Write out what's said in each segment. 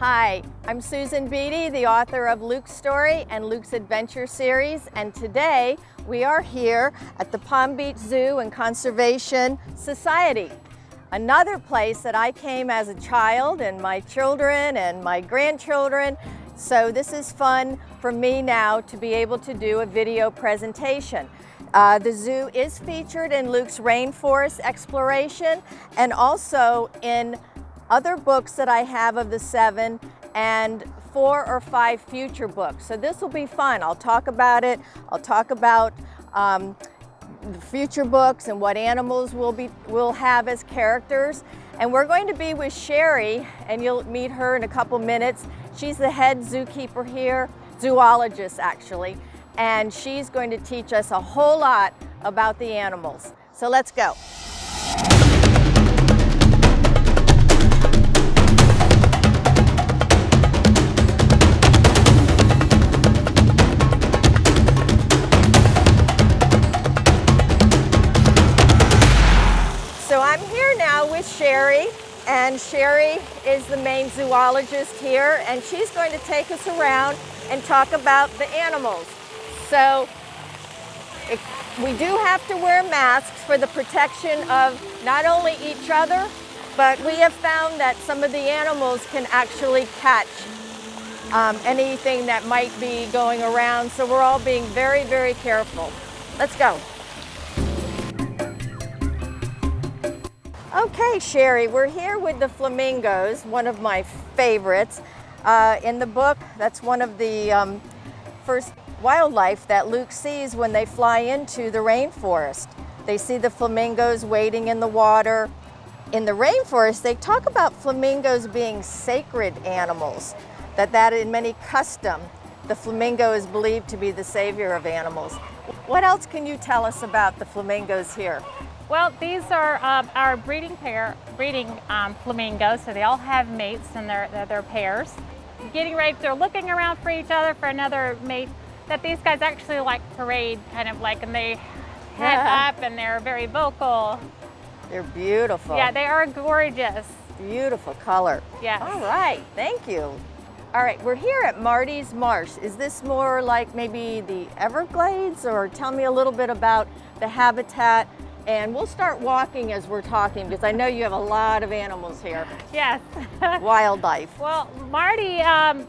Hi, I'm Susan Beattie, the author of Luke's Story and Luke's Adventure series, and today we are here at the Palm Beach Zoo and Conservation Society. Another place that I came as a child, and my children and my grandchildren, so this is fun for me now to be able to do a video presentation. The zoo is featured in Luke's Rainforest Exploration and also in other books that I have of the 7 and 4 or 5 future books. So this will be fun. I'll talk about it. I'll talk about the future books and what animals we'll have as characters. And we're going to be with Sherry, and you'll meet her in a couple minutes. She's the head zookeeper here, zoologist actually, and she's going to teach us a whole lot about the animals. So let's go. So I'm here now with Sherry, and Sherry is the main zoologist here, and she's going to take us around and talk about the animals. So we do have to wear masks for the protection of not only each other, but we have found that some of the animals can actually catch anything that might be going around. So we're all being very, very careful. Let's go. Okay, Sherry, we're here with the flamingos, one of my favorites. In the book, that's one of the first wildlife that Luke sees when they fly into the rainforest. They see the flamingos wading in the water. In the rainforest, they talk about flamingos being sacred animals, that in many customs, the flamingo is believed to be the savior of animals. What else can you tell us about the flamingos here? Well, these are our breeding flamingos, so they all have mates and they're pairs. Getting ready, they're looking around for each other for another mate. That these guys actually like parade, kind of like, and they head up and they're very vocal. They're beautiful. Yeah, they are gorgeous. Beautiful color. Yes. All right, thank you. All right, we're here at Marty's Marsh. Is this more like maybe the Everglades, or tell me a little bit about the habitat? And we'll start walking as we're talking, because I know you have a lot of animals here. Yes. Wildlife. Well, Marty,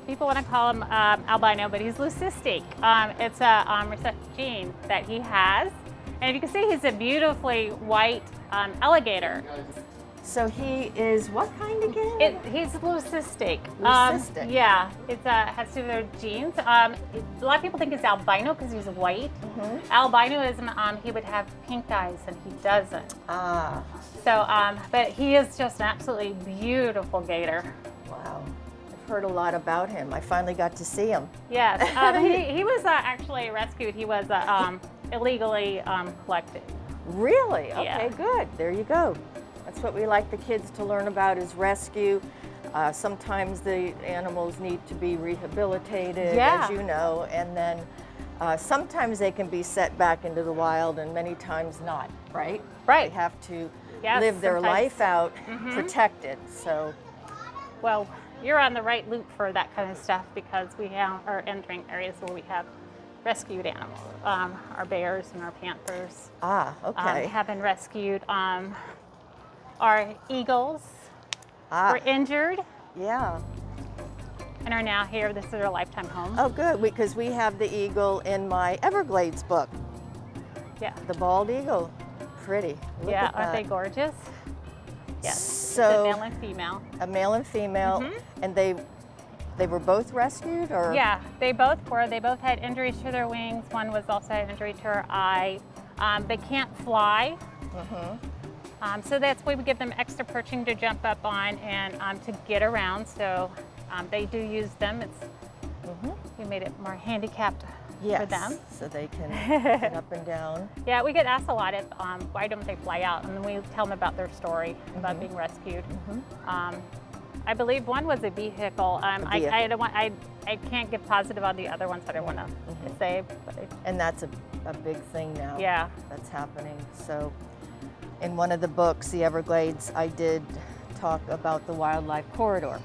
people want to call him albino, but he's leucistic. It's a recessive gene that he has. And you can see he's a beautifully white alligator. So he is what kind again? He's leucistic. Leucistic. Yeah, it has to do with their genes. A lot of people think he's albino because he's white. Albinism, he would have pink eyes, and he doesn't. Ah. So, but he is just an absolutely beautiful gator. Wow. I've heard a lot about him. I finally got to see him. Yes, he was actually rescued. He was illegally collected. Really? Okay, Yeah. good. There you go. That's what we like the kids to learn about, is rescue. Sometimes the animals need to be rehabilitated, as you know, and then sometimes they can be set back into the wild, and many times not, right? Right. They have to Yes, live their sometimes. life out protected. So, Well, you're on the right loop for that kind of stuff, because we are entering areas where we have rescued animals. Our bears and our panthers okay. have been rescued. Our eagles were injured Yeah. and are now here. This is their lifetime home. Oh, good, because we have the eagle in my Everglades book. Yeah. The bald eagle. Pretty. Look Yeah, at aren't they that. gorgeous? Yes. So, it's a male and female. a male and female, and they were both rescued, or? Yeah, they both were. They both had injuries to their wings. One was also had an injury to her eye. They can't fly. So that's why we give them extra perching to jump up on and to get around. So they do use them. We made it more handicapped for them. So they can get up and down. Yeah, we get asked a lot if why don't they fly out, and then we tell them about their story about being rescued. I believe one was a vehicle. I can't give positive on the other ones, but I want to say. And that's a big thing now. Yeah, that's happening. So. In one of the books, The Everglades, I did talk about the wildlife corridor.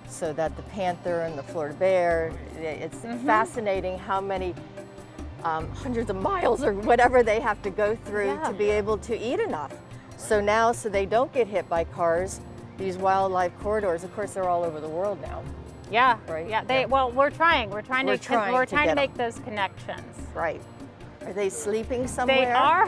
so that the panther and the Florida bear, it's fascinating how many hundreds of miles or whatever they have to go through to be able to eat enough. So now, so they don't get hit by cars, these wildlife corridors, of course, they're all over the world now. Yeah, right. Yeah, well, we're trying to make those connections. Right. Are they sleeping somewhere? They are.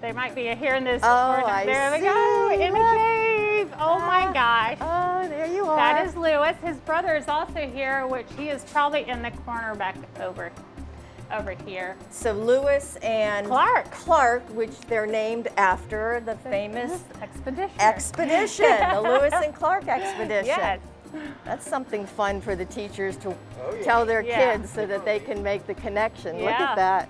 They might be here in this. There we go, in the cave. Oh my gosh. Oh, there you are. That is Lewis. His brother is also here, which he is probably in the corner back over here. So Lewis and Clark, which they're named after the famous expedition, the Lewis and Clark expedition. Yes. That's something fun for the teachers to tell their kids so that they can make the connection. Look at that.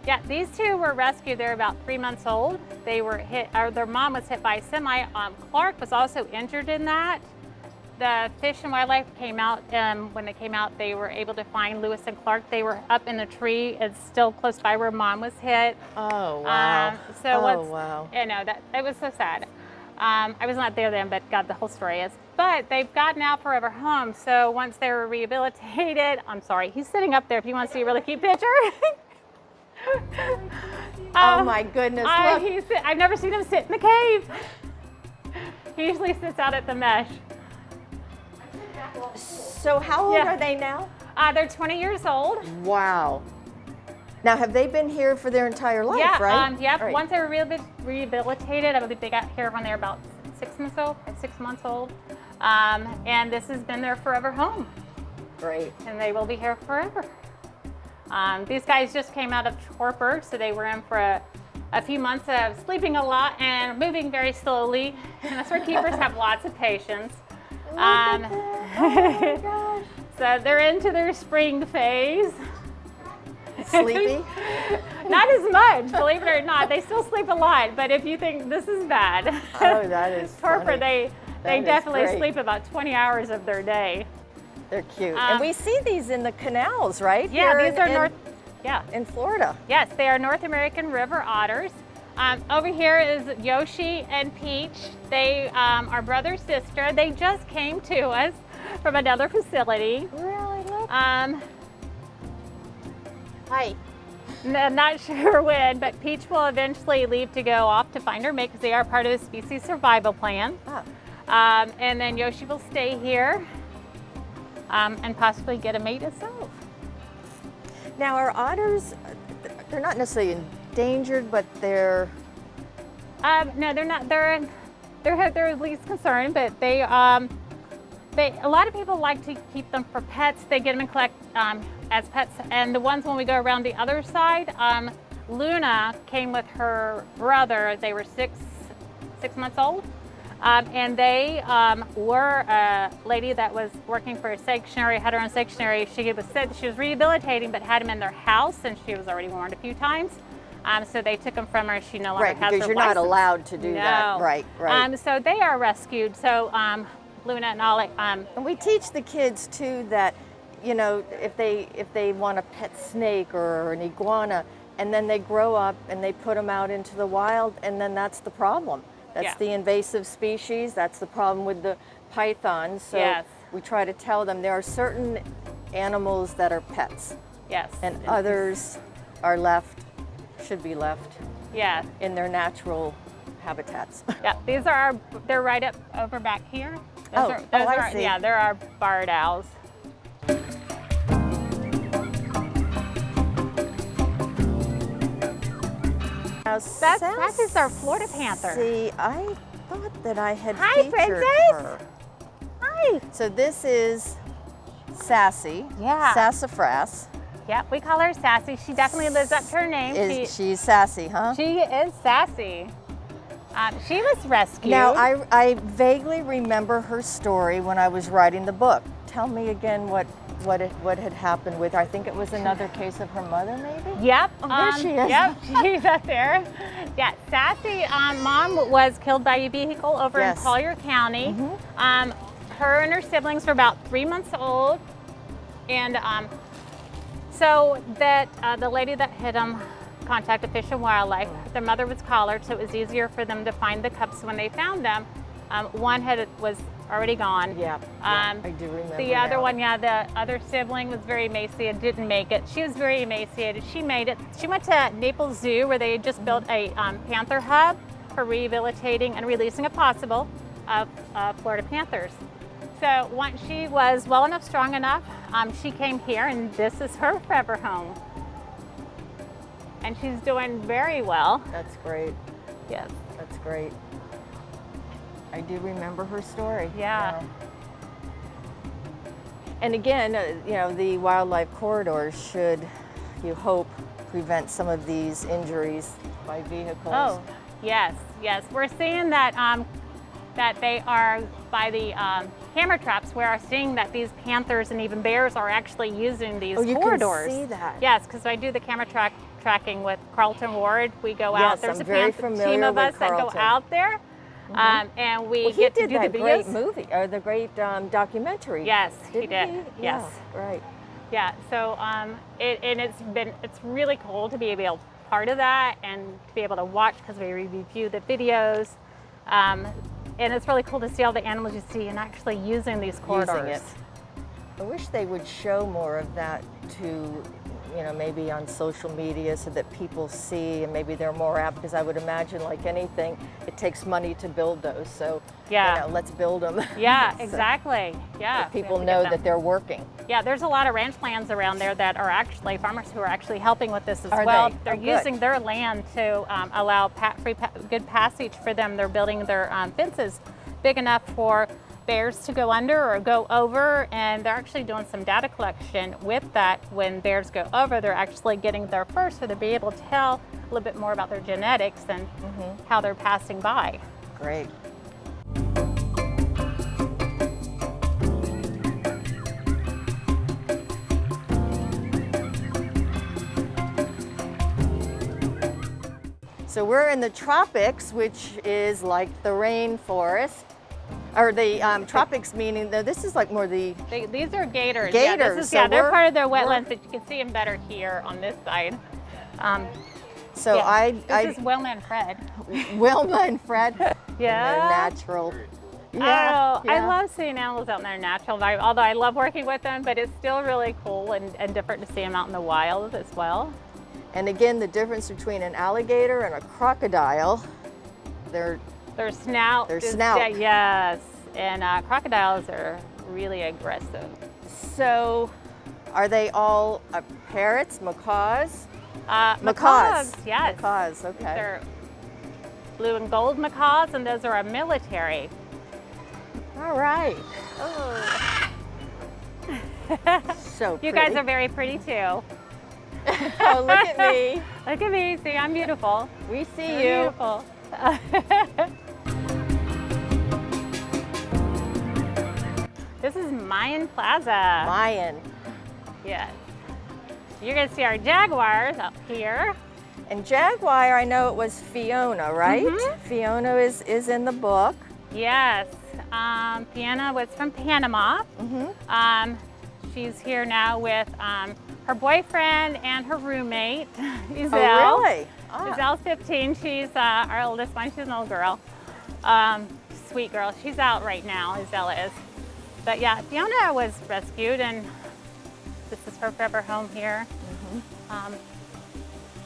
Yeah, these two were rescued. They're about 3 months old. They were hit, or their mom was hit by a semi. Clark was also injured in that. The Fish and Wildlife came out, when they came out, they were able to find Lewis and Clark. They were up in a tree. It's still close by where Mom was hit. Oh, wow. Wow. You know, it was so sad. I was not there then, but God, the whole story is. But they've gotten out forever home. So once they were rehabilitated, I'm sorry, he's sitting up there if you want to see a really cute picture. Oh my goodness, look. I've never seen him sit in the cave. He usually sits out at the mesh. So how old are they now? They're 20 years old. Wow. Now, have they been here for their entire life, right? Right. Once they were rehabilitated, I believe they got here when they were about 6 months old. And this has been their forever home. Great. And they will be here forever. These guys just came out of torpor, so they were in for a few months of sleeping a lot and moving very slowly. And that's where keepers have lots of patience. Oh my gosh. So they're into their spring phase. Sleepy? Not as much, believe it or not. They still sleep a lot, but if you think this is bad. Oh, that is torpor, funny. they definitely sleep about 20 hours of their day. They're cute. And we see these in the canals, right? Yeah, Here these are in Florida. Yes, they are North American river otters. Over here is Yoshi and Peach. They are brother sister. They just came to us from another facility. Really? Look. Hi. Not sure when, but Peach will eventually leave to go off to find her mate because they are part of the species survival plan. Oh. And then Yoshi will stay here and possibly get a mate itself. Now, are otters, they're not necessarily endangered, but they're... No, they're not. They're at least concerned, but a lot of people like to keep them for pets. They get them and collect as pets. And the ones when we go around the other side, Luna came with her brother. They were six months old. And they were a lady that was working for a sanctuary, had her own sanctuary. She said she was rehabilitating, but had him in their house, and she was already warned a few times. So they took him from her. She no longer has her license. Because you're not allowed to do that. Right, right. So they are rescued. So Luna and Ollie. And we teach the kids too that, you know, if they want a pet snake or an iguana, and then they grow up and they put them out into the wild, and then that's the problem. That's the invasive species. That's the problem with the pythons. So we try to tell them there are certain animals that are pets. Yes. And others are should be left in their natural habitats. Yeah, these are they're right up over back here. I see. Yeah, they're our barred owls. That is our Florida Panther. See, I thought that I had featured her. Hi. So this is Sassy. Yeah. Sassafras. Yeah, we call her Sassy. She definitely lives up to her name. She's sassy, huh? She is sassy. She was rescued. Now, I vaguely remember her story when I was writing the book. Tell me again what had happened with her. I think it was another case of her mother, maybe? Yep. Oh, there she is. Yep, she's up there. Yeah, Sassy, Mom was killed by a vehicle over in Collier County. Mm-hmm. Her and her siblings were about 3 months old. And so that the lady that hit them contacted Fish and Wildlife. Their mother was collared, so it was easier for them to find the cubs when they found them. One was already gone. Yeah, I do remember The other now. one, yeah, the other sibling was very emaciated, didn't make it. She was very emaciated. She made it. She went to Naples Zoo, where they had just built a panther hub for rehabilitating and releasing, if possible, of Florida Panthers. So once she was well enough, strong enough, she came here, and this is her forever home. And she's doing very well. That's great. Yes. That's great. I do remember her story. Yeah. And again, you know, the wildlife corridors should, you hope, prevent some of these injuries by vehicles. Oh, yes, yes. We're seeing that that they are, by the camera traps, we are seeing that these panthers and even bears are actually using these corridors. Can see that. Yes, because I do the camera tracking with Carlton Ward. We go out. Yes, There's I'm a very team familiar of us with that go Carlton. out there, and we He get to did do the that videos. great movie, or the great documentary. Yes, he Didn't did. he? Yes. Yeah, right. Yeah, so it's really cool to be able to be part of that and to be able to watch, because we review the videos, and it's really cool to see all the animals you see and actually using these corridors. Using it. I wish they would show more of that to, you know, maybe on social media so that people see and maybe they're more apt, because I would imagine, like anything, it takes money to build those. So, Yeah. you know, let's build them. Yeah, So exactly. Yeah, that we people have to get know them. that they're working. Yeah, there's a lot of ranch lands around there that are actually farmers who are actually helping with this as Are well. they? They're Oh, good. using their land to allow good passage for them. They're building their fences big enough for bears to go under or go over, and they're actually doing some data collection with that. When bears go over, they're actually getting there first, so they'll be able to tell a little bit more about their genetics and how they're passing by. Great. So we're in the tropics, which is like the rainforest, or the tropics, meaning that this is like more the These are gators. Gators, Yeah, this is, so yeah, they're we're- part of their we're- wetlands, but you can see them better here on this side. so Yeah, this is Wilma and Fred. Wilma and Fred. Yeah. They're natural. Oh, I yeah. love seeing animals out in their natural environment, although I love working with them, but it's still really cool and different to see them out in the wild as well. And again, the difference between an alligator and a crocodile, Their snout. Their is- snout. Yes, and crocodiles are really aggressive. so are they all parrots, macaws? Macaws, yes. Macaws, okay. They're blue and gold macaws, and those are a military. All right. Oh. So pretty. You guys are very pretty too. Oh, look at me. Look at me, see, I'm beautiful. We see I'm you. beautiful. This is Mayan Plaza. Mayan. Yes. You're gonna see our jaguars up here. And Jaguar, I know it was Fiona, right? Fiona is in the book. Yes. Fiona was from Panama. She's here now with her boyfriend and her roommate, Isel. Oh, really? Ah. Isel's 15. She's our oldest one. She's an old girl. Sweet girl. She's out right now, Isel is. But yeah, Fiona was rescued, and this is her forever home here.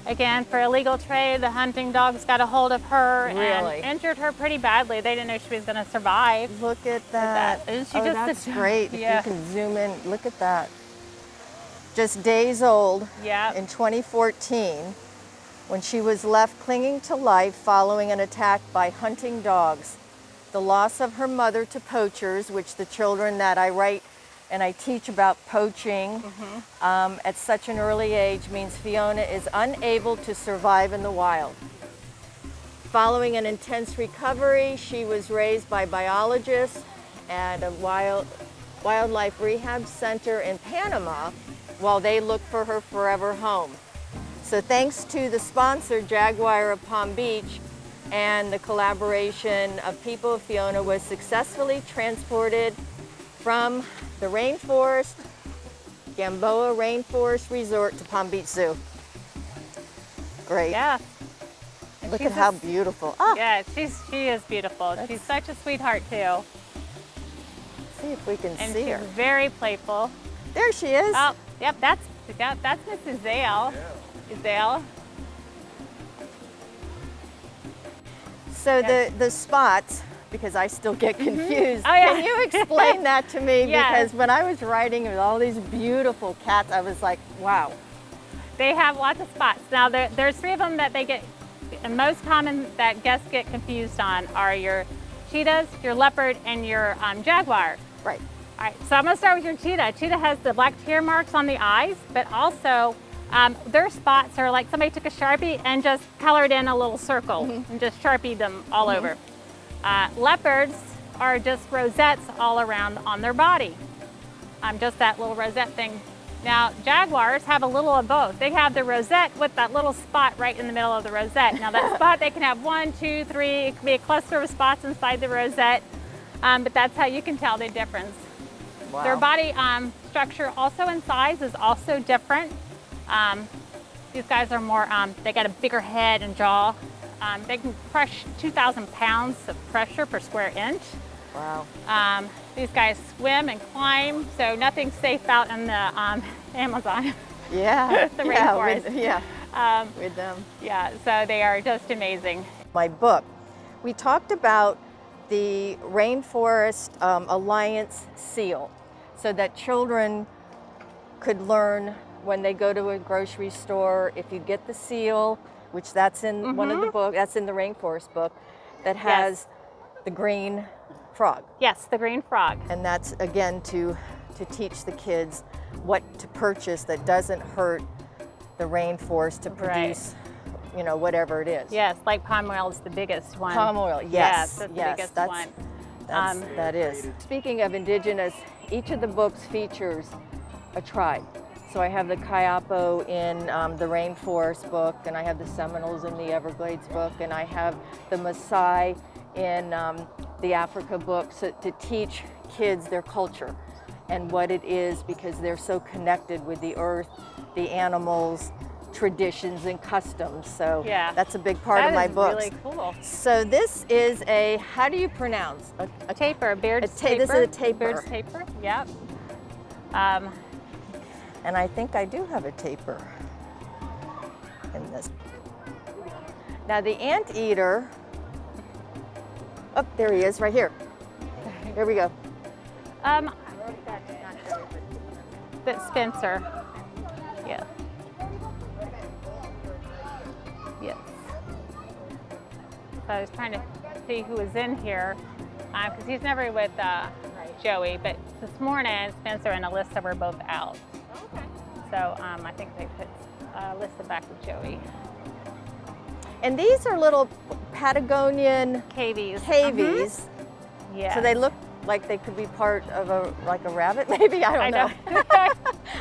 Again, for illegal trade, the hunting dogs got a hold of her Really? and injured her pretty badly. They didn't know she was going to survive. Look at that. Isn't she Oh, just that's a- great. Yeah. If you can zoom in, look at that. Just days old Yeah. in 2014 when she was left clinging to life following an attack by hunting dogs. The loss of her mother to poachers, which the children that I write and I teach about poaching at such an early age, means Fiona is unable to survive in the wild. Following an intense recovery, she was raised by biologists at a wildlife rehab center in Panama while they looked for her forever home. So thanks to the sponsor, Jaguar of Palm Beach, and the collaboration of people, Fiona was successfully transported from the rainforest, Gamboa Rainforest Resort, to Palm Beach Zoo. Great. Yeah. Look at how beautiful. Oh, Yeah, she is beautiful. She's such a sweetheart too. see if we can And see she's her. very playful. There she is. Oh, yep, that's Mrs. Zale. Zale. So the spots, because I still get confused. Oh, yeah. Can you explain that to me? Yes. Because when I was riding with all these beautiful cats, I was like, wow. They have lots of spots. Now there's 3 of them that they get, the most common that guests get confused on are your cheetahs, your leopard, and your jaguar. Right. All right, so I'm gonna start with your cheetah. Cheetah has the black tear marks on the eyes, but also their spots are like somebody took a Sharpie and just colored in a little circle and just Sharpied them all over. Leopards are just rosettes all around on their body. Just that little rosette thing. Now, jaguars have a little of both. They have the rosette with that little spot right in the middle of the rosette. Now that spot, they can have 1, 2, 3, it can be a cluster of spots inside the rosette, but that's how you can tell the difference. Wow. Their body structure also in size is also different. These guys are more, they got a bigger head and jaw. They can crush 2,000 pounds of pressure per square inch. Wow. These guys swim and climb, so nothing's safe out in the Amazon. Yeah. The yeah, rainforest. with them. Yeah, so they are just amazing. My book, we talked about the Rainforest Alliance seal so that children could learn when they go to a grocery store, if you get the seal, which that's in one of the books, that's in the Rainforest book, that has the green frog. Yes, the green frog. And that's, again, to teach the kids what to purchase that doesn't hurt the rainforest to produce, you know, whatever it is. Yes, like palm oil is the biggest one. Palm oil, yes. Yes, that's the biggest that's, one. That is. Speaking of indigenous, each of the books features a tribe. So I have the Kayapo in the Rainforest book, and I have the Seminoles in the Everglades book, and I have the Maasai in the Africa book, so to teach kids their culture and what it is, because they're so connected with the earth, the animals, traditions and customs. So that's a big part of my books. That is really cool. So this is a, how do you pronounce? A tapir, Baird's tapir. This is a tapir. Baird's tapir, yep. And I think I do have a tapir in this. Now the Anteater, oh, there he is, right here. Here we go. That's Spencer. Yeah. Yes. So I was trying to see who was in here, because he's never with Joey, but this morning Spencer and Alyssa were both out. Okay. So I think they put Alyssa back with Joey. And these are little Patagonian Cavies. Yeah. So they look like they could be part of a rabbit, maybe? I don't know.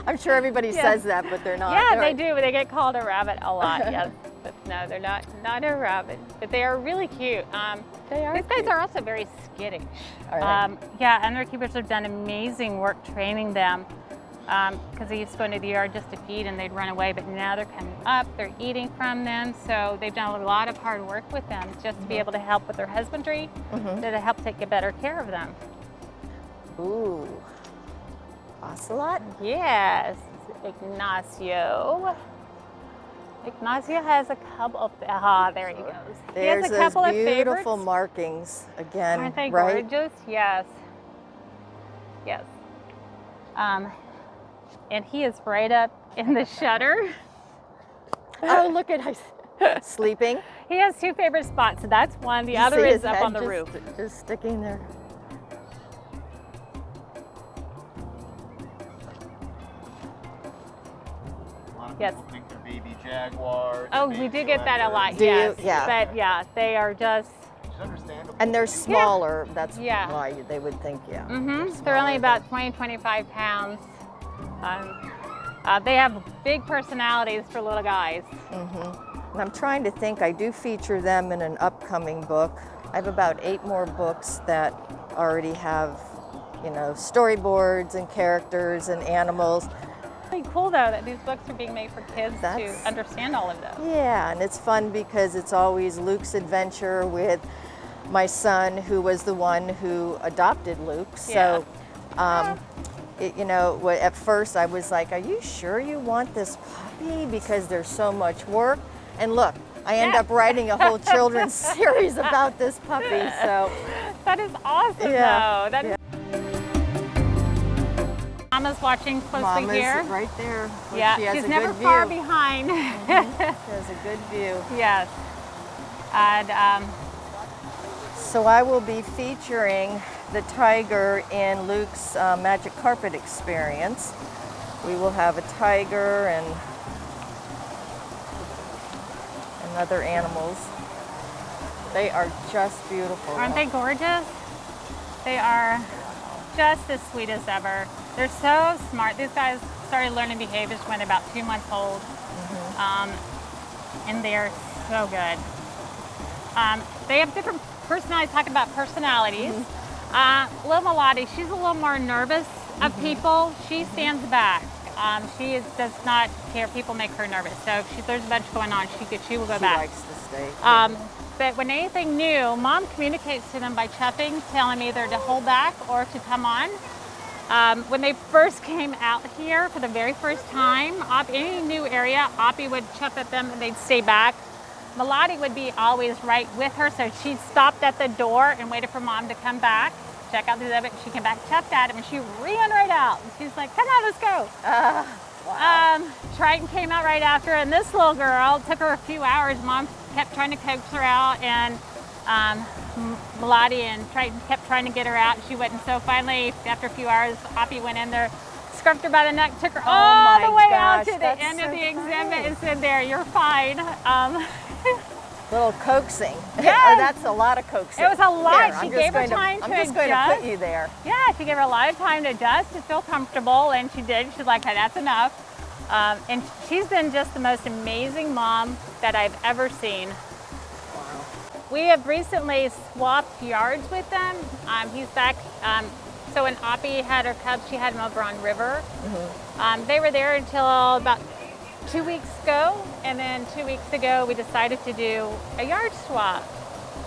I'm sure everybody says that, but they're not. Yeah, they do. They get called a rabbit a lot. Yes, but no, they're not a rabbit. But they are really cute. They are. These guys are also very skittish. Yeah, and their keepers have done amazing work training them. Because they used to go into the yard just to feed and they'd run away, but now they're coming up, they're eating from them, so they've done a lot of hard work with them just to be able to help with their husbandry, to help take better care of them. Ooh, Ocelot? Yes, Ignacio. Ignacio has a couple of, there he goes. There's he has a couple those of beautiful favorites. Markings again, Aren't they right? gorgeous? Yes. Yes. And he is right up in the shutter. Oh, look at us sleeping. He has 2 favorite spots. So that's one. The other is up on the roof. Just sticking there. Yes. Think they're baby jaguars. Oh, we do get that a lot. Do yes. you? Yeah. But yeah, they are just. Which is understandable. And they're smaller. That's why they would think, They're only about 20, 25 pounds. They have big personalities for little guys. And I'm trying to think, I do feature them in an upcoming book. I have about 8 more books that already have, you know, storyboards and characters and animals. Pretty cool though that these books are being made for kids to understand all of those. Yeah, and it's fun because it's always Luke's adventure with my son, who was the one who adopted Luke. So, you know, at first I was like, are you sure you want this puppy? Because there's so much work. And look, I end up writing a whole children's series about this puppy. So that is awesome though. That is Mama's watching closely here. Right there. Yeah, she has she's a never good far view. behind. She has a good view. Yes. And so I will be featuring the tiger in Luke's Magic Carpet experience. We will have a tiger and other animals. They are just beautiful. Aren't they gorgeous? They are just as sweet as ever. They're so smart. These guys started learning behaviors when they're about 2 months old. And they're so good. They have different personalities, talking about personalities. Little Melody, she's a little more nervous of people. She stands back. She does not care if people make her nervous. So if there's a bunch going on, she will go back. She likes to stay. But when anything new, Mom communicates to them by chuffing, telling them either to hold back or to come on. When they first came out here for the very first time, any new area, Oppie would chuff at them and they'd stay back. Melody would be always right with her, so she stopped at the door and waited for Mom to come back, check out the exhibit. She came back, chuffed at him, and she ran right out. And she's like, come on, let's go. Wow. Triton came out right after, and this little girl, it took her a few hours. Mom kept trying to coax her out, and Melody and Triton kept trying to get her out. She wouldn't. So finally, after a few hours, Oppie went in there, scrubbed her by the neck, took her all the way out to the end of the exhibit and said, there, you're fine. Little coaxing. Yes. That's a lot of coaxing. It was a lot. There, She gave her time to adjust. I'm just going to put you there. Yeah, she gave her a lot of time to adjust, to feel comfortable, and she did. She's like, hey, that's enough. And she's been just the most amazing mom that I've ever seen. Wow. We have recently swapped yards with them. He's back. So when Oppie had her cubs, she had them over on River. They were there until about 2 weeks ago, and then 2 weeks ago we decided to do a yard swap.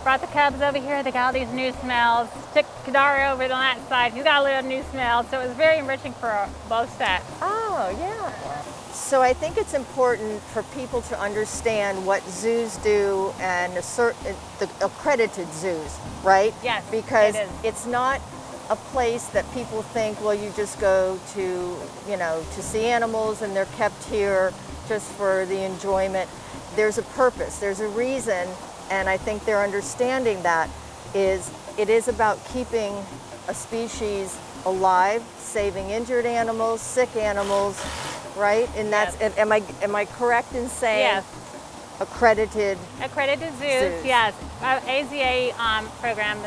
Brought the cubs over here, they got all these new smells. Took Kadara over on that side, he's got a little new smell, so it was very enriching for both sets. Oh, yeah. So I think it's important for people to understand what zoos do and the accredited zoos, right? Yes, because it is. It's not a place that people think, well, you just go to, you know, to see animals and they're kept here just for the enjoyment. There's a purpose, there's a reason, and I think they're understanding that it is about keeping a species alive, saving injured animals, sick animals, right? And that's, yes. am I correct in saying Yes. accredited Zoos, yes. Our AZA program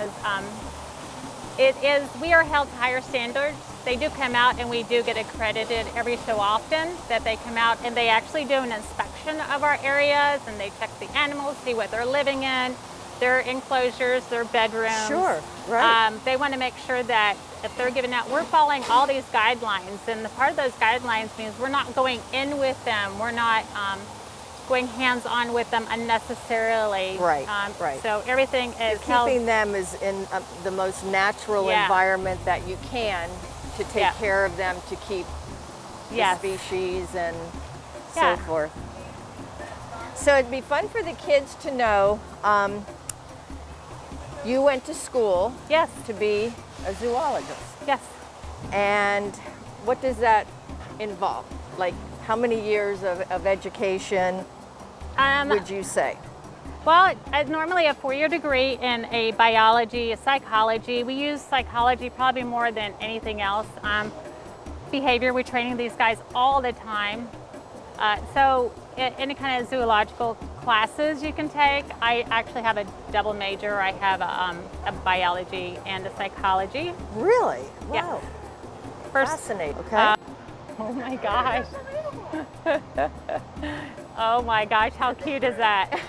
is, we are held to higher standards. They do come out and we do get accredited every so often that they come out and they actually do an inspection of our areas and they check the animals, see what they're living in, their enclosures, their bedrooms. Sure, right. They want to make sure that if they're giving out, we're following all these guidelines, and the part of those guidelines means we're not going in with them, we're not going hands-on with them unnecessarily. Right, right. So everything is keeping them is in the most natural environment that you can to take care of them, to keep the species and so forth. So it'd be fun for the kids to know, you went to school to be a zoologist. Yes. And what does that involve? Like, how many years of education would you say? Well, normally a 4-year degree in a biology, a psychology. We use psychology probably more than anything else. Behavior, we're training these guys all the time. So any kind of zoological classes you can take. I actually have a double major. I have a biology and a psychology. Really? Wow. Yeah. Fascinating. Okay. Oh my gosh. Oh my gosh, how cute is that?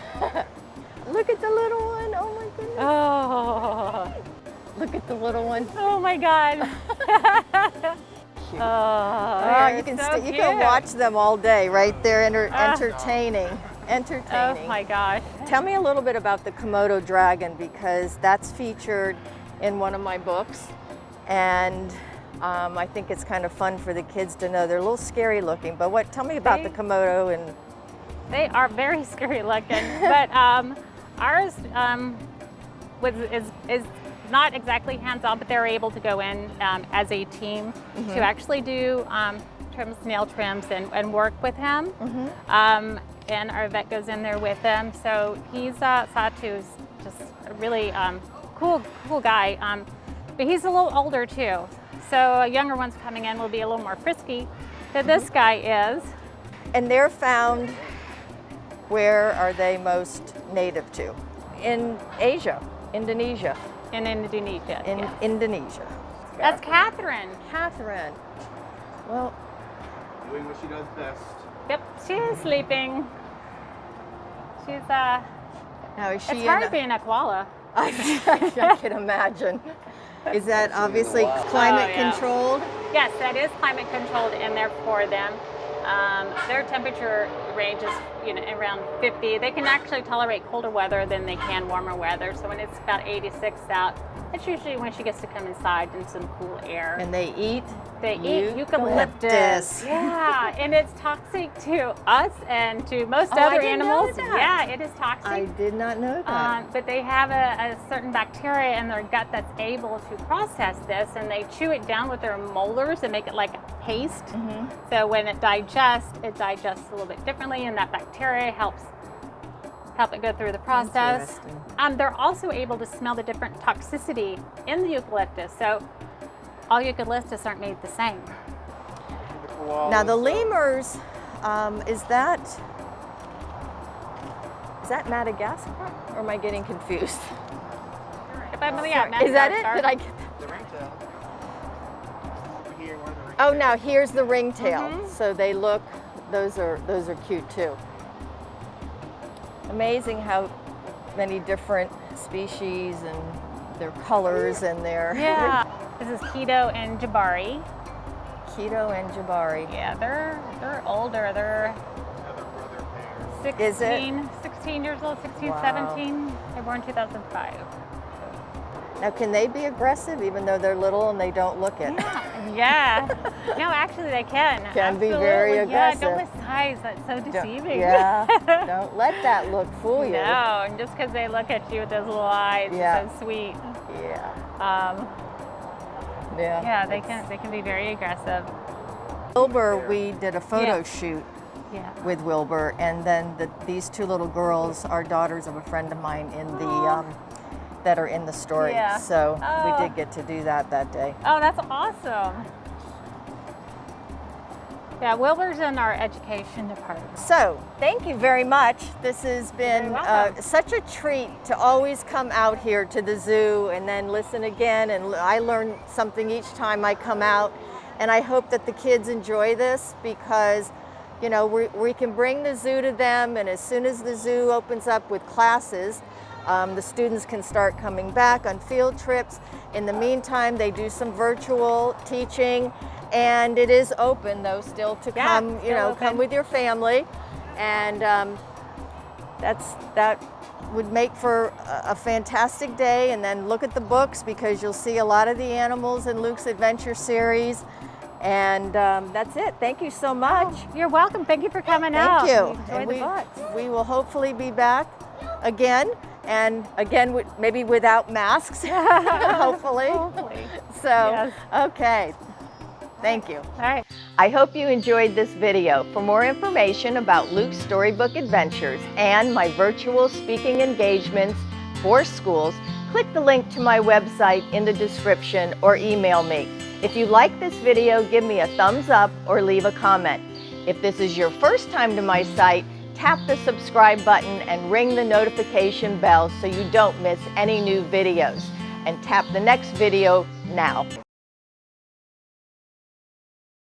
Look at the little one. Oh my goodness. Oh. Look at the little one. Oh my God. cute. Oh, you can so you can watch them all day, right there, entertaining. Oh my gosh. Tell me a little bit about the Komodo Dragon, because that's featured in one of my books, and I think it's kind of fun for the kids to know. They're a little scary looking, but tell me about the Komodo. And they are very scary looking, but ours is not exactly hands-on, but they're able to go in as a team to actually do nail trims and work with him. And our vet goes in there with them. So he's Satu's just a really cool guy, but he's a little older too. So younger ones coming in will be a little more frisky than this guy is. And they're found, where are they most native to? In Asia, Indonesia. In Indonesia. In yes. Indonesia. That's Catherine. Catherine. Well, Doing what she does best. Yep, she is sleeping. She's now is she it's hard being a koala. I can imagine. Is that obviously climate controlled? Yes, that is climate controlled in there for them. Their temperature range is around 50. They can actually tolerate colder weather than they can warmer weather. So when it's about 86 out, it's usually when she gets to come inside in some cool air. And they eat? They eat eucalyptus. Yeah, and it's toxic to us and to most other animals. Yeah, it is toxic. I did not know that. But they have a certain bacteria in their gut that's able to process this, and they chew it down with their molars and make it like a paste. So when it digests a little bit differently, and that bacteria helps it go through the process. They're also able to smell the different toxicity in the eucalyptus. So all eucalyptus aren't made the same. Now the lemurs, is that Madagascar, or am I getting confused? Is that it? Did I get that? The ringtail. Over here, one of the ringtails. Oh, now here's the ringtail. So they look, those are cute too. Amazing how many different species and their colors and their... Yeah. This is Keto and Jabari. Keto and Jabari. Yeah, they're older. They're Another brother pair. 16 years old, 16, Wow. 17. They were born in 2005. Now, can they be aggressive even though they're little and they don't look it? Yeah. No, actually they can. Can be very aggressive. Yeah, don't with size. That's so deceiving. Don't let that look fool you. No, and just because they look at you with those little eyes, it's so sweet. Yeah. Yeah, they can be very aggressive. Wilbur, we did a photo shoot Yeah. with Wilbur, and then these two little girls are daughters of a friend of mine in the that are in the story. Yeah. So we did get to do that day. Oh, that's awesome. Yeah, Wilbur's in our education department. So, thank you very much. This has been such a treat to always come out here to the zoo and then listen again. And I learn something each time I come out. And I hope that the kids enjoy this, because, we can bring the zoo to them. And as soon as the zoo opens up with classes, the students can start coming back on field trips. In the meantime, they do some virtual teaching. And it is open, though, still to come, come with your family. And that would make for a fantastic day. And then look at the books, because you'll see a lot of the animals in Luke's Adventure series. And that's it. Thank you so much. Oh, you're welcome. Thank you for coming out. Thank you. Enjoy the books. We will hopefully be back again. And again, maybe without masks, hopefully. So, okay. Thank you. All right. I hope you enjoyed this video. For more information about Luke's Storybook Adventures and my virtual speaking engagements for schools, click the link to my website in the description or email me. If you like this video, give me a thumbs up or leave a comment. If this is your first time to my site, tap the subscribe button and ring the notification bell so you don't miss any new videos. And tap the next video now.